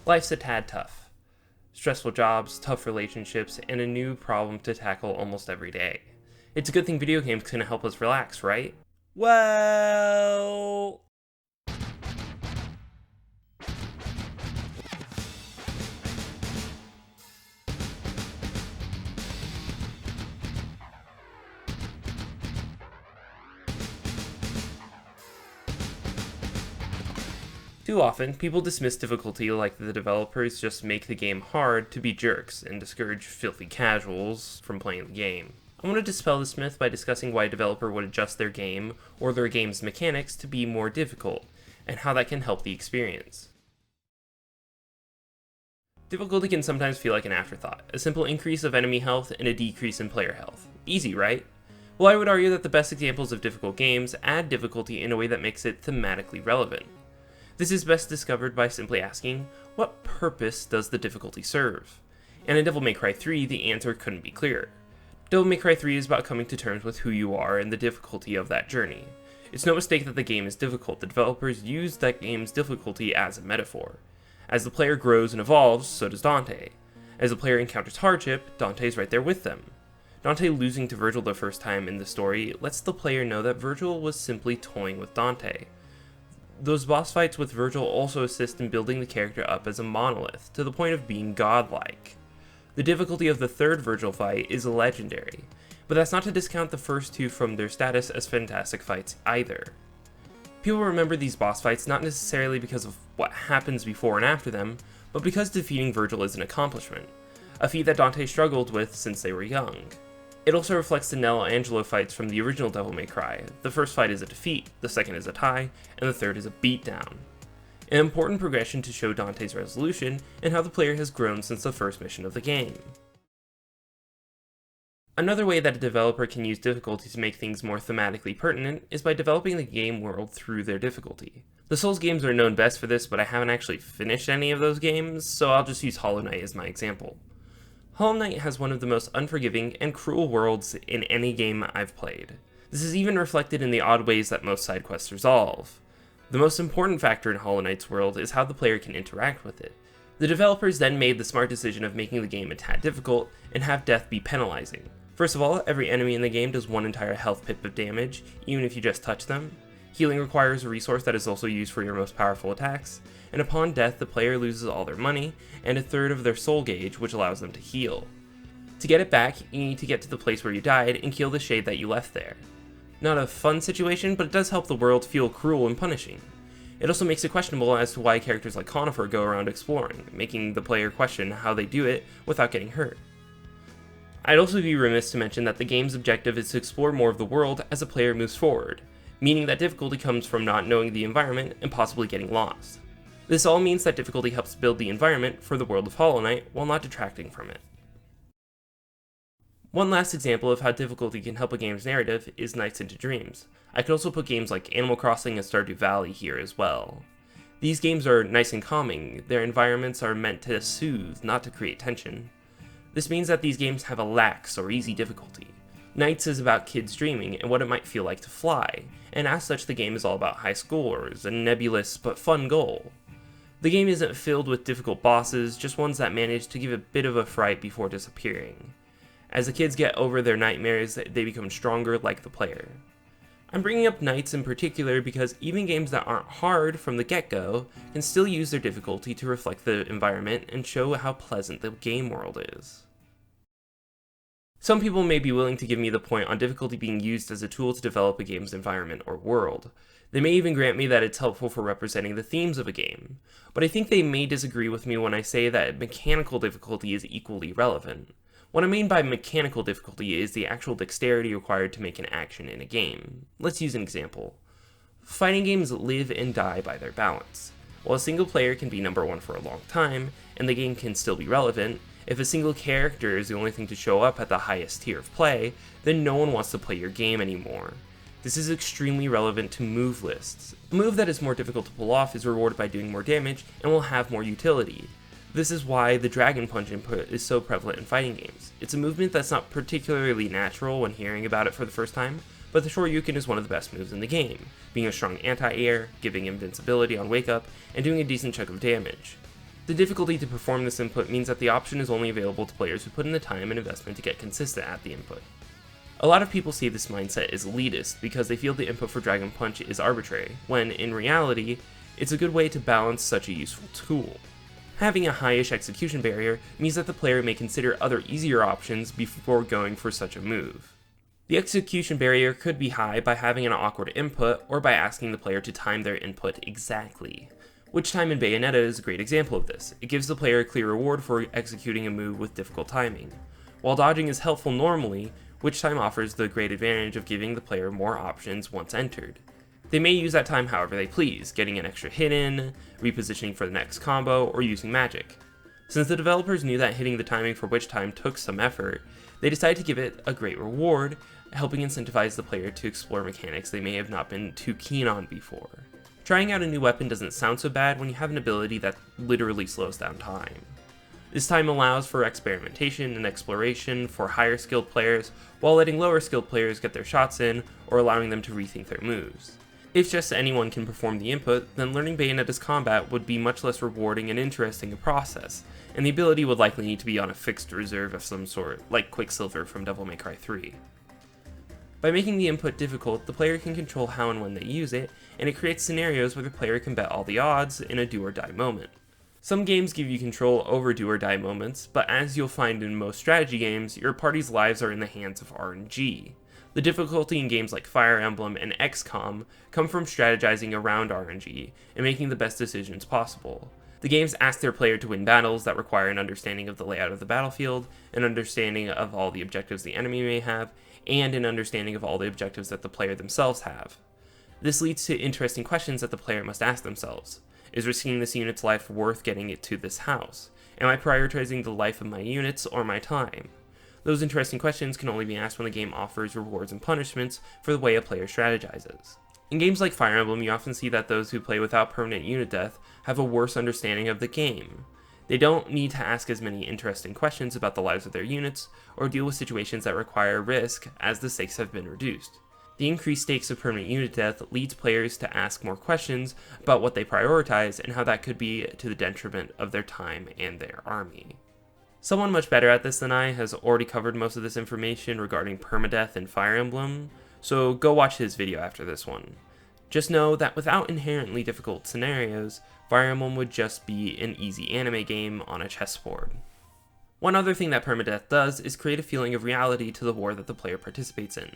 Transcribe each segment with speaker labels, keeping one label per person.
Speaker 1: Life's a tad tough. Stressful jobs, tough relationships, and a new problem to tackle almost every day. It's a good thing video games can help us relax, right? Well... Too often, people dismiss difficulty like the developers just make the game hard to be jerks and discourage filthy casuals from playing the game. I want to dispel this myth by discussing why a developer would adjust their game or their game's mechanics to be more difficult, and how that can help the experience. Difficulty can sometimes feel like an afterthought, a simple increase of enemy health and a decrease in player health. Easy, right? Well, I would argue that the best examples of difficult games add difficulty in a way that makes it thematically relevant. This is best discovered by simply asking, what purpose does the difficulty serve? And in Devil May Cry 3, the answer couldn't be clearer. Devil May Cry 3 is about coming to terms with who you are and the difficulty of that journey. It's no mistake that the game is difficult. The developers use that game's difficulty as a metaphor. As the player grows and evolves, so does Dante. As the player encounters hardship, Dante's right there with them. Dante losing to Virgil the first time in the story lets the player know that Virgil was simply toying with Dante. Those boss fights with Virgil also assist in building the character up as a monolith, to the point of being godlike. The difficulty of the third Virgil fight is legendary, but that's not to discount the first two from their status as fantastic fights either. People remember these boss fights not necessarily because of what happens before and after them, but because defeating Virgil is an accomplishment, a feat that Dante struggled with since they were young. It also reflects the Nell Angelo fights from the original Devil May Cry. The first fight is a defeat, the second is a tie, and the third is a beatdown. An important progression to show Dante's resolution and how the player has grown since the first mission of the game. Another way that a developer can use difficulty to make things more thematically pertinent is by developing the game world through their difficulty. The Souls games are known best for this, but I haven't actually finished any of those games, so I'll just use Hollow Knight as my example. Hollow Knight has one of the most unforgiving and cruel worlds in any game I've played. This is even reflected in the odd ways that most side quests resolve. The most important factor in Hollow Knight's world is how the player can interact with it. The developers then made the smart decision of making the game a tad difficult and have death be penalizing. First of all, every enemy in the game does one entire health pip of damage, even if you just touch them. Healing requires a resource that is also used for your most powerful attacks, and upon death the player loses all their money and a third of their soul gauge, which allows them to heal. To get it back, you need to get to the place where you died and kill the shade that you left there. Not a fun situation, but it does help the world feel cruel and punishing. It also makes it questionable as to why characters like Conifer go around exploring, making the player question how they do it without getting hurt. I'd also be remiss to mention that the game's objective is to explore more of the world as a player moves forward, meaning that difficulty comes from not knowing the environment and possibly getting lost. This all means that difficulty helps build the environment for the world of Hollow Knight while not detracting from it. One last example of how difficulty can help a game's narrative is Nights into Dreams. I could also put games like Animal Crossing and Stardew Valley here as well. These games are nice and calming. Their environments are meant to soothe, not to create tension. This means that these games have a lax or easy difficulty. Nights is about kids dreaming and what it might feel like to fly, and as such the game is all about high scores, a nebulous but fun goal. The game isn't filled with difficult bosses, just ones that manage to give a bit of a fright before disappearing. As the kids get over their nightmares, they become stronger like the player. I'm bringing up Nights in particular because even games that aren't hard from the get-go can still use their difficulty to reflect the environment and show how pleasant the game world is. Some people may be willing to give me the point on difficulty being used as a tool to develop a game's environment or world. They may even grant me that it's helpful for representing the themes of a game, but I think they may disagree with me when I say that mechanical difficulty is equally relevant. What I mean by mechanical difficulty is the actual dexterity required to make an action in a game. Let's use an example. Fighting games live and die by their balance. While a single player can be number one for a long time, and the game can still be relevant, if a single character is the only thing to show up at the highest tier of play, then no one wants to play your game anymore. This is extremely relevant to move lists. A move that is more difficult to pull off is rewarded by doing more damage and will have more utility. This is why the Dragon Punch input is so prevalent in fighting games. It's a movement that's not particularly natural when hearing about it for the first time, but the Shoryuken is one of the best moves in the game, being a strong anti-air, giving invincibility on wake up, and doing a decent chunk of damage. The difficulty to perform this input means that the option is only available to players who put in the time and investment to get consistent at the input. A lot of people see this mindset as elitist because they feel the input for Dragon Punch is arbitrary, when in reality, it's a good way to balance such a useful tool. Having a high-ish execution barrier means that the player may consider other easier options before going for such a move. The execution barrier could be high by having an awkward input or by asking the player to time their input exactly. Witch Time in Bayonetta is a great example of this. It gives the player a clear reward for executing a move with difficult timing. While dodging is helpful normally, Witch Time offers the great advantage of giving the player more options once entered. They may use that time however they please, getting an extra hit in, repositioning for the next combo, or using magic. Since the developers knew that hitting the timing for Witch Time took some effort, they decided to give it a great reward, helping incentivize the player to explore mechanics they may have not been too keen on before. Trying out a new weapon doesn't sound so bad when you have an ability that literally slows down time. This time allows for experimentation and exploration for higher skilled players, while letting lower skilled players get their shots in or allowing them to rethink their moves. If just anyone can perform the input, then learning Bayonetta's combat would be much less rewarding and interesting a process, and the ability would likely need to be on a fixed reserve of some sort, like Quicksilver from Devil May Cry 3. By making the input difficult, the player can control how and when they use it, and it creates scenarios where the player can bet all the odds in a do or die moment. Some games give you control over do or die moments, but as you'll find in most strategy games, your party's lives are in the hands of RNG. The difficulty in games like Fire Emblem and XCOM come from strategizing around RNG and making the best decisions possible. The games ask their player to win battles that require an understanding of the layout of the battlefield, an understanding of all the objectives the enemy may have, and an understanding of all the objectives that the player themselves have. This leads to interesting questions that the player must ask themselves. Is risking this unit's life worth getting it to this house? Am I prioritizing the life of my units or my time? Those interesting questions can only be asked when the game offers rewards and punishments for the way a player strategizes. In games like Fire Emblem, you often see that those who play without permanent unit death have a worse understanding of the game. They don't need to ask as many interesting questions about the lives of their units, or deal with situations that require risk, as the stakes have been reduced. The increased stakes of permanent unit death leads players to ask more questions about what they prioritize and how that could be to the detriment of their time and their army. Someone much better at this than I has already covered most of this information regarding permadeath in Fire Emblem, so go watch his video after this one. Just know that without inherently difficult scenarios, Fire Emblem would just be an easy anime game on a chessboard. One other thing that permadeath does is create a feeling of reality to the war that the player participates in,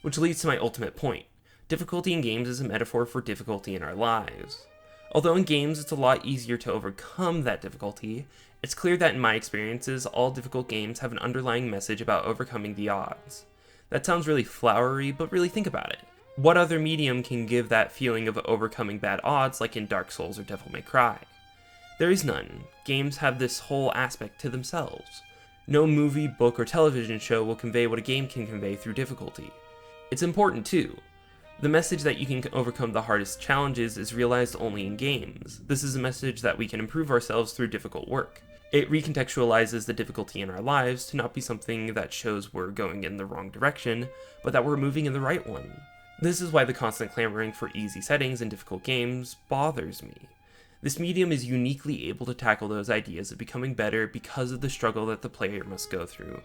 Speaker 1: which leads to my ultimate point. Difficulty in games is a metaphor for difficulty in our lives. Although in games it's a lot easier to overcome that difficulty, it's clear that in my experiences, all difficult games have an underlying message about overcoming the odds. That sounds really flowery, but really think about it. What other medium can give that feeling of overcoming bad odds like in Dark Souls or Devil May Cry? There is none. Games have this whole aspect to themselves. No movie, book, or television show will convey what a game can convey through difficulty. It's important too. The message that you can overcome the hardest challenges is realized only in games. This is a message that we can improve ourselves through difficult work. It recontextualizes the difficulty in our lives to not be something that shows we're going in the wrong direction, but that we're moving in the right one. This is why the constant clamoring for easy settings in difficult games bothers me. This medium is uniquely able to tackle those ideas of becoming better because of the struggle that the player must go through.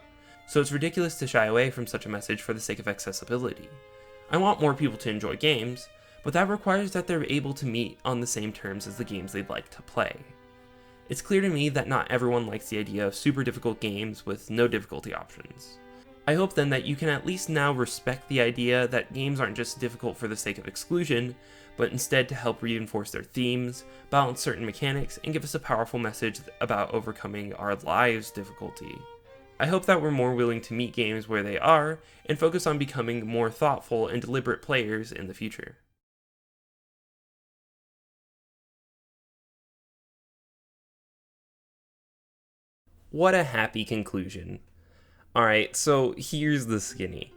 Speaker 1: So it's ridiculous to shy away from such a message for the sake of accessibility. I want more people to enjoy games, but that requires that they're able to meet on the same terms as the games they'd like to play. It's clear to me that not everyone likes the idea of super difficult games with no difficulty options. I hope then that you can at least now respect the idea that games aren't just difficult for the sake of exclusion, but instead to help reinforce their themes, balance certain mechanics, and give us a powerful message about overcoming our lives' difficulty. I hope that we're more willing to meet games where they are, and focus on becoming more thoughtful and deliberate players in the future. What a happy conclusion. Alright, so here's the skinny.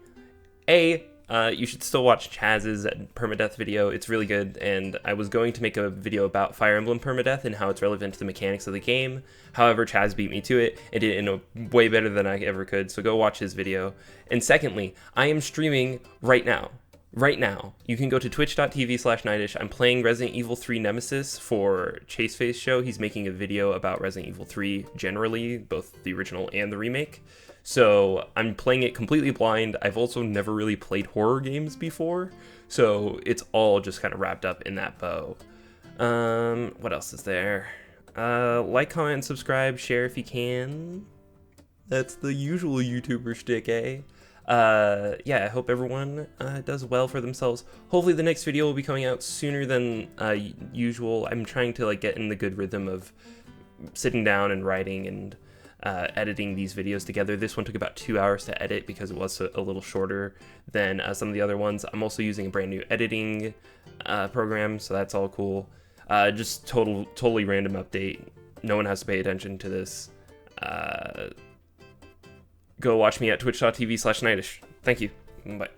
Speaker 1: You should still watch Chaz's permadeath video, it's really good, and I was going to make a video about Fire Emblem permadeath and how it's relevant to the mechanics of the game. However, Chaz beat me to it, and did it in a way better than I ever could, so go watch his video. And secondly, I am streaming right now. right now, you can go to twitch.tv/Knightish. I'm playing Resident Evil 3 Nemesis for Chaseface Show. He's making a video about Resident Evil 3 generally, both the original and the remake. So I'm playing it completely blind. I've also never really played horror games before, so it's all just kind of wrapped up in that bow. What else is there? Like, comment, and subscribe, share if you can. That's the usual YouTuber shtick, eh? Yeah, I hope everyone does well for themselves. Hopefully the next video will be coming out sooner than usual. I'm trying to like get in the good rhythm of sitting down and writing and editing these videos together. This one took about 2 hours to edit because it was a little shorter than some of the other ones. I'm also using a brand new editing program, so that's all cool. Just totally random update. No one has to pay attention to this. Go watch me at twitch.tv/Knightish. Thank you. Bye.